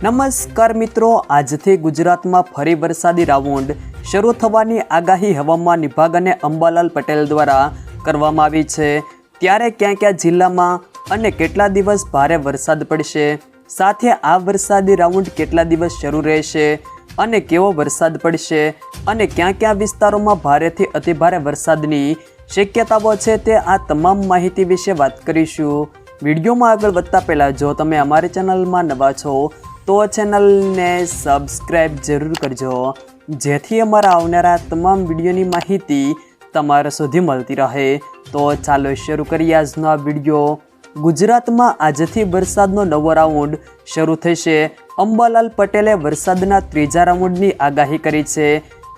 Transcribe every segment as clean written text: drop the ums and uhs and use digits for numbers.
નમસ્કાર મિત્રો, આજથી ગુજરાતમાં ફરી વરસાદી રાઉન્ડ શરૂ થવાની આગાહી હવામાન વિભાગ અને અંબાલાલ પટેલ દ્વારા કરવામાં આવી છે। ત્યારે ક્યાં ક્યાં જિલ્લામાં અને કેટલા દિવસ ભારે વરસાદ પડશે, સાથે આ વરસાદી રાઉન્ડ કેટલા દિવસ શરૂ રહેશે અને કેવો વરસાદ પડશે અને ક્યાં ક્યાં વિસ્તારોમાં ભારેથી અતિભારે વરસાદની શક્યતાઓ છે, તે આ તમામ માહિતી વિશે વાત કરીશું। વિડીયોમાં આગળ વધતા પહેલાં જો તમે અમારી ચેનલમાં નવા છો તો ચેનલને સબસ્ક્રાઈબ જરૂર કરજો, જેથી અમારા આવનારા તમામ વિડીયોની માહિતી તમારા સુધી મળતી રહે। તો ચાલો શરૂ કરીએ આજનો આ વિડીયો। ગુજરાતમાં આજથી વરસાદનો નવો રાઉન્ડ શરૂ થશે। અંબાલાલ પટેલે વરસાદના ત્રીજા રાઉન્ડની આગાહી કરી છે।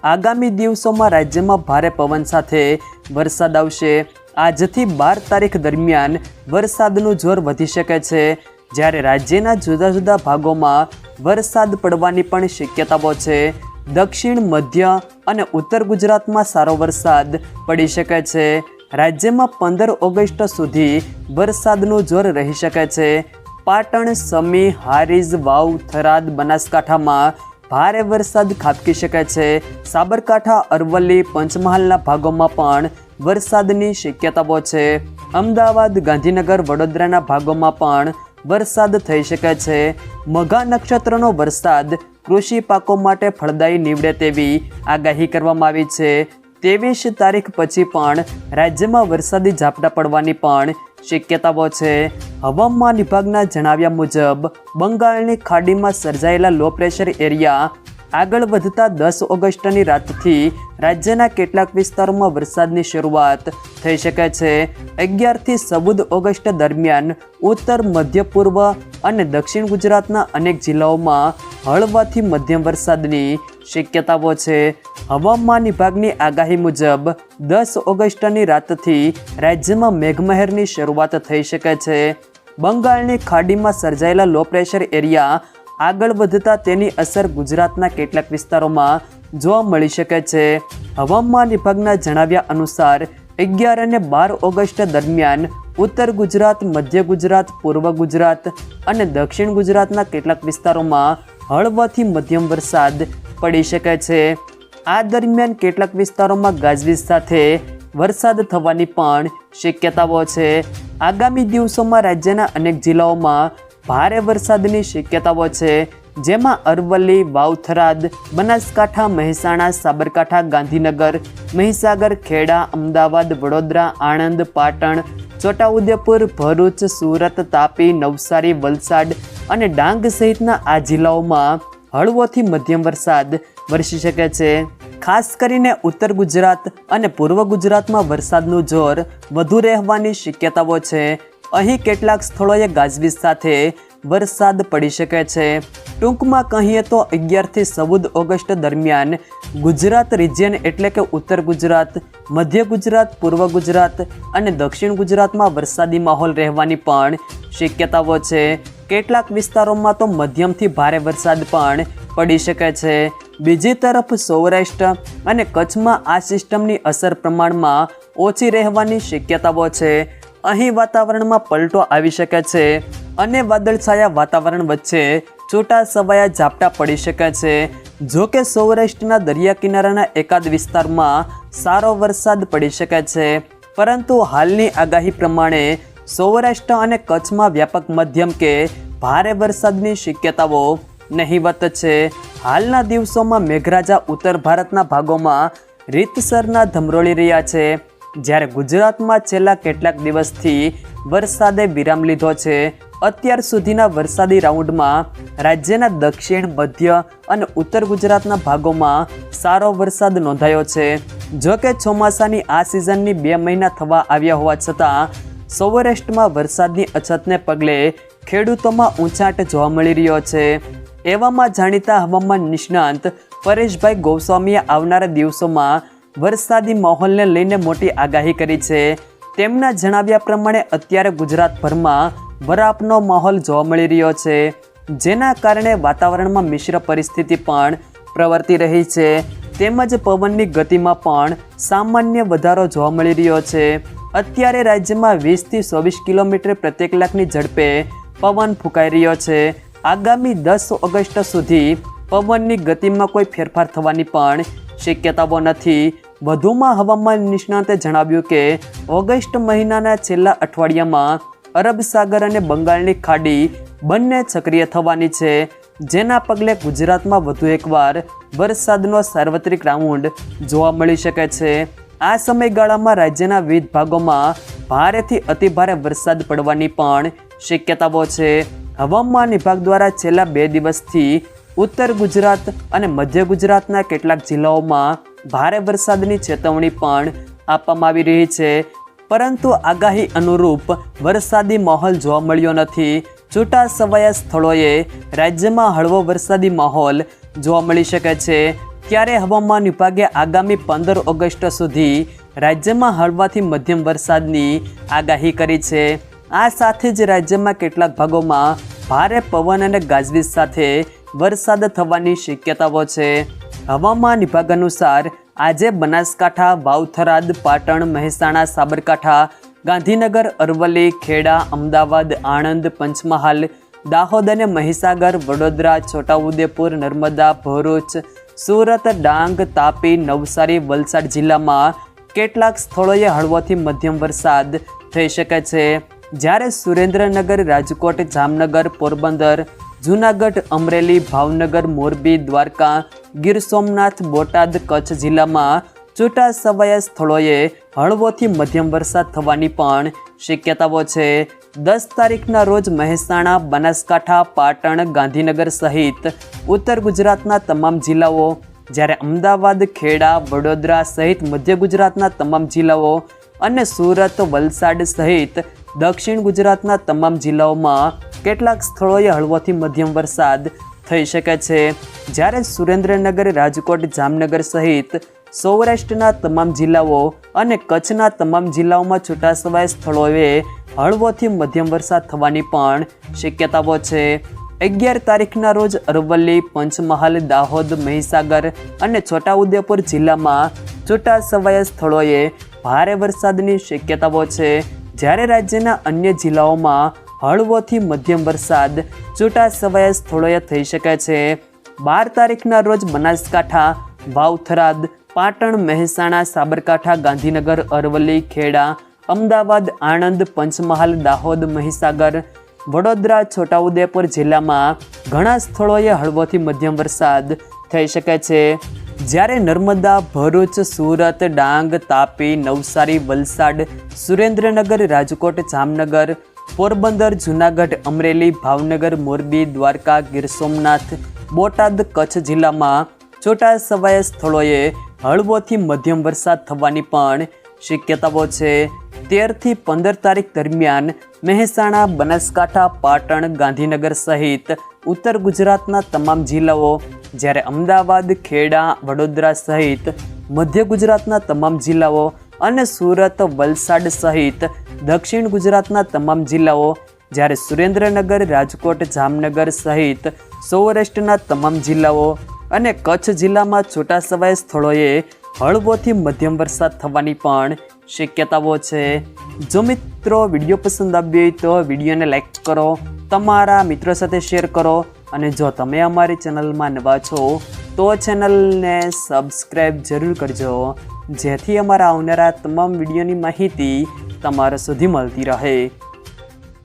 આગામી દિવસોમાં રાજ્યમાં ભારે પવન સાથે વરસાદ આવશે। આજથી 12 તારીખ દરમિયાન વરસાદનું જોર વધી શકે છે, જ્યારે રાજ્યના જુદા જુદા ભાગોમાં વરસાદ પડવાની પણ શક્યતાઓ છે। દક્ષિણ, મધ્ય અને ઉત્તર ગુજરાતમાં સારો વરસાદ પડી શકે છે। રાજ્યમાં 15 ઓગસ્ટ સુધી વરસાદનું જોર રહી શકે છે। પાટણ, સમી, હારીજ, વાવ, થરાદ, બનાસકાંઠામાં ભારે વરસાદ ખાબકી શકે છે। સાબરકાંઠા, અરવલ્લી, પંચમહાલના ભાગોમાં પણ વરસાદની શક્યતાઓ છે। અમદાવાદ, ગાંધીનગર, વડોદરાના ભાગોમાં પણ વરસાદ થઈ શકે છે। મઘા નક્ષત્રનો વરસાદ કૃષિ પાકો માટે ફળદાયી નીવડે તેવી આગાહી કરવામાં આવી છે। 23 તારીખ પછી પણ રાજ્યમાં વરસાદી ઝાપટા પડવાની પણ શક્યતાઓ છે। હવામાન વિભાગના જણાવ્યા મુજબ બંગાળની ખાડીમાં સર્જાયેલા લો પ્રેશર એરિયા આગળ વધતા 10 ઓગસ્ટની રાતથી રાજ્યના કેટલાક વિસ્તારોમાં વરસાદની શરૂઆત થઈ શકે છે। 11 થી 14 ઓગસ્ટ દરમિયાન ઉત્તર, મધ્ય પૂર્વ અને દક્ષિણ ગુજરાતના અનેક જિલ્લાઓમાં હળવાથી મધ્યમ વરસાદની શક્યતાઓ છે। હવામાન વિભાગની આગાહી મુજબ 10 ઓગસ્ટની રાતથી રાજ્યમાં મેઘમહેરની શરૂઆત થઈ શકે છે। બંગાળની ખાડીમાં સર્જાયેલા લો પ્રેશર એરિયા આગળ વધતા તેની અસર ગુજરાતના કેટલાક વિસ્તારોમાં જોવા મળી શકે છે। હવામાન વિભાગના જણાવ્યા અનુસાર 11 અને 12 ઓગસ્ટ દરમિયાન ઉત્તર ગુજરાત, મધ્ય ગુજરાત, પૂર્વ ગુજરાત અને દક્ષિણ ગુજરાતના કેટલાક વિસ્તારોમાં હળવાથી મધ્યમ વરસાદ પડી શકે છે। આ દરમિયાન કેટલાક વિસ્તારોમાં ગાજવીજ સાથે વરસાદ થવાની પણ શક્યતાઓ છે। આગામી દિવસોમાં રાજ્યના અનેક જિલ્લાઓમાં ભારે વરસાદની શક્યતાઓ છે, જેમાં અરવલ્લી, વાવ, થરાદ, બનાસકાંઠા, મહેસાણા, સાબરકાંઠા, ગાંધીનગર, મહીસાગર, ખેડા, અમદાવાદ, વડોદરા, આણંદ, પાટણ, છોટાઉદેપુર, ભરૂચ, સુરત, તાપી, નવસારી, વલસાડ અને ડાંગ સહિતના આ જિલ્લાઓમાં હળવોથી મધ્યમ વરસાદ વરસી શકે છે। ખાસ કરીને ઉત્તર ગુજરાત અને પૂર્વ ગુજરાતમાં વરસાદનું જોર વધુ રહેવાની શક્યતાઓ છે। અહીં કેટલાક સ્થળોએ ગાજવીજ સાથે વરસાદ પડી શકે છે। ટૂંકમાં કહીએ તો 11 થી 14 ઓગસ્ટ દરમિયાન ગુજરાત રિજિયન એટલે કે ઉત્તર ગુજરાત, મધ્ય ગુજરાત, પૂર્વ ગુજરાત અને દક્ષિણ ગુજરાતમાં વરસાદી માહોલ રહેવાની પણ શક્યતાઓ છે। કેટલાક વિસ્તારોમાં તો મધ્યમથી ભારે વરસાદ પણ પડી શકે છે। બીજી તરફ સૌરાષ્ટ્ર અને કચ્છમાં આ સિસ્ટમની અસર પ્રમાણમાં ઓછી રહેવાની શક્યતાઓ છે। અહીં વાતાવરણમાં પલટો આવી શકે છે અને વાદળછાયા વાતાવરણ વચ્ચે છૂટા છવાયા ઝાપટા પડી શકે છે। જો કે સૌરાષ્ટ્રના દરિયા કિનારાના એકાદ વિસ્તારમાં સારો વરસાદ પડી શકે છે, પરંતુ હાલની આગાહી પ્રમાણે સૌરાષ્ટ્ર અને કચ્છમાં વ્યાપક મધ્યમ કે ભારે વરસાદની શક્યતાઓ નહીવત છે। હાલના દિવસોમાં મેઘરાજા ઉત્તર ભારતના ભાગોમાં રીતસરના ધમરોળી રહ્યા છે, જ્યારે ગુજરાતમાં છેલ્લા કેટલાક દિવસથી વરસાદે વિરામ લીધો છે। અત્યાર સુધીના વરસાદી રાઉન્ડમાં રાજ્યના દક્ષિણ, મધ્ય અને ઉત્તર ગુજરાતના ભાગોમાં સારો વરસાદ નોંધાયો છે। જો કે ચોમાસાની આ સિઝનની 2 મહિના થવા આવ્યા હોવા છતાં સૌરાષ્ટ્રમાં વરસાદની અછતને પગલે ખેડૂતોમાં ઊંચાટ જોવા મળી રહ્યો છે। એવામાં જાણીતા હવામાન નિષ્ણાંત પરેશભાઈ ગોસ્વામીએ આવનારા દિવસોમાં વરસાદી માહોલને લઈને મોટી આગાહી કરી છે। તેમના જણાવ્યા પ્રમાણે અત્યારે ગુજરાતભરમાં વરાપનો માહોલ જોવા મળી રહ્યો છે, જેના કારણે વાતાવરણમાં મિશ્ર પરિસ્થિતિ પણ પ્રવર્તી રહી છે, તેમજ પવનની ગતિમાં પણ સામાન્ય વધારો જોવા મળી રહ્યો છે। અત્યારે રાજ્યમાં 20 થી 24 કિલોમીટર પ્રતિ કલાકની ઝડપે પવન ફૂંકાઈ રહ્યો છે। આગામી 10 ઓગસ્ટ સુધી પવનની ગતિમાં કોઈ ફેરફાર થવાની પણ શક્યતાઓ નથી. વધુમાં હવામાન નિષ્ણાતે જણાવ્યું કે ઓગસ્ટ મહિનાના છેલ્લા અઠવાડિયામાં અરબ સાગર અને બંગાળની ખાડી બંને સક્રિય થવાની છે, જેના પગલે ગુજરાતમાં વધુ એકવાર વરસાદનો સાર્વત્રિક રાઉન્ડ જોવા મળી શકે છે. આ સમયગાળામાં રાજ્યના વિવિધ ભાગોમાં ભારેથી અતિભારે વરસાદ પડવાની પણ શક્યતાઓ છે. હવામાન વિભાગ દ્વારા છેલ્લા 2 દિવસથી ઉત્તર ગુજરાત અને મધ્ય ગુજરાતના કેટલાક જિલ્લાઓમાં ભારે વરસાદની ચેતવણી પણ આપવામાં આવી રહી છે, પરંતુ આગાહી અનુરૂપ વરસાદી માહોલ જોવા મળ્યો નથી. છૂટાછવાયા સ્થળોએ રાજ્યમાં હળવો વરસાદી માહોલ જોવા મળી શકે છે. ત્યારે હવામાન વિભાગે આગામી 15 ઓગસ્ટ સુધી રાજ્યમાં હળવાથી મધ્યમ વરસાદની આગાહી કરી છે. આ સાથે જ રાજ્યમાં કેટલાક ભાગોમાં ભારે પવન અને ગાજવીજ સાથે વરસાદ થવાની શક્યતાઓ છે. હવામાન વિભાગ અનુસાર આજે બનાસકાંઠા, વાવ-થરાદ, પાટણ, મહેસાણા, સાબરકાંઠા, ગાંધીનગર, અરવલ્લી, ખેડા, અમદાવાદ, આણંદ, પંચમહાલ, દાહોદ અને મહીસાગર, વડોદરા, છોટાઉદેપુર, નર્મદા, ભરૂચ, સુરત, ડાંગ, તાપી, નવસારી, વલસાડ જિલ્લામાં કેટલાક સ્થળોએ હળવોથી મધ્યમ વરસાદ થઈ શકે છે. જ્યારે સુરેન્દ્રનગર, રાજકોટ, જામનગર, પોરબંદર, જૂનાગઢ, અમરેલી, ભાવનગર, મોરબી, દ્વારકા, ગીર સોમનાથ, બોટાદ, કચ્છ જિલ્લામાં છૂટાછવાયા સ્થળોએ હળવોથી મધ્યમ વરસાદ થવાની પણ શક્યતાઓ છે. 10 તારીખના રોજ મહેસાણા, બનાસકાંઠા, પાટણ, ગાંધીનગર સહિત ઉત્તર ગુજરાતના તમામ જિલ્લાઓ, જ્યારે અમદાવાદ, ખેડા, વડોદરા સહિત મધ્ય ગુજરાતના તમામ જિલ્લાઓ અને સુરત, વલસાડ સહિત દક્ષિણ ગુજરાતના તમામ જિલ્લાઓમાં કેટલાક સ્થળોએ હળવોથી મધ્યમ વરસાદ થઈ શકે છે. જ્યારે સુરેન્દ્રનગર, રાજકોટ, જામનગર સહિત સૌરાષ્ટ્રના તમામ જિલ્લાઓ અને કચ્છના તમામ જિલ્લાઓમાં છૂટાછવાયા સ્થળોએ હળવોથી મધ્યમ વરસાદ થવાની પણ શક્યતાઓ છે. 11 તારીખના રોજ અરવલ્લી, પંચમહાલ, દાહોદ, મહીસાગર અને છોટાઉદેપુર જિલ્લામાં છૂટાછવાયા સ્થળોએ ભારે વરસાદની શક્યતાઓ છે. જ્યારે રાજ્યના અન્ય જિલ્લાઓમાં હળવોથી મધ્યમ વરસાદ છૂટાછવાયા સ્થળોએ થઈ શકે છે. 12 તારીખના રોજ બનાસકાંઠા, વાવ-થરાદ, પાટણ, મહેસાણા, સાબરકાંઠા, ગાંધીનગર, અરવલ્લી, ખેડા, અમદાવાદ, આણંદ, પંચમહાલ, દાહોદ, મહીસાગર, વડોદરા, છોટાઉદેપુર જિલ્લામાં ઘણા સ્થળોએ હળવોથી મધ્યમ વરસાદ થઈ શકે છે. જ્યારે નર્મદા, ભરૂચ, સુરત, ડાંગ, તાપી, નવસારી, વલસાડ, સુરેન્દ્રનગર, રાજકોટ, જામનગર, પોરબંદર, જૂનાગઢ, અમરેલી, ભાવનગર, મોરબી, દ્વારકા, ગીર સોમનાથ, બોટાદ, કચ્છ જિલ્લામાં છૂટાછવાયા સ્થળોએ હળવોથી મધ્યમ વરસાદ થવાની પણ શક્યતાઓ છે. 13 થી 15 તારીખ દરમિયાન મહેસાણા, બનાસકાંઠા, પાટણ, ગાંધીનગર સહિત ઉત્તર ગુજરાતના તમામ જિલ્લાઓ, જ્યારે અમદાવાદ, ખેડા, વડોદરા સહિત મધ્ય ગુજરાતના તમામ જિલ્લાઓ અને સુરત, વલસાડ સહિત દક્ષિણ ગુજરાતના તમામ જિલ્લાઓ, જ્યારે સુરેન્દ્રનગર, રાજકોટ, જામનગર સહિત સૌરાષ્ટ્રના તમામ જિલ્લાઓ અને કચ્છ જિલ્લામાં છૂટાછવાયા સ્થળોએ હળવોથી મધ્યમ વરસાદ થવાની પણ શક્યતાઓ છે. જો મિત્રો વિડીયો પસંદ આવ્યો હોય તો વિડીયોને લાઈક કરો, તમારા મિત્રો સાથે શેર કરો અને જો તમે અમારી ચેનલમાં નવા છો તો ચેનલને સબસ્ક્રાઈબ જરૂર કરજો, જેથી અમારા આવનારા તમામ વિડીયોની માહિતી તમારા સુધી મળતી રહે.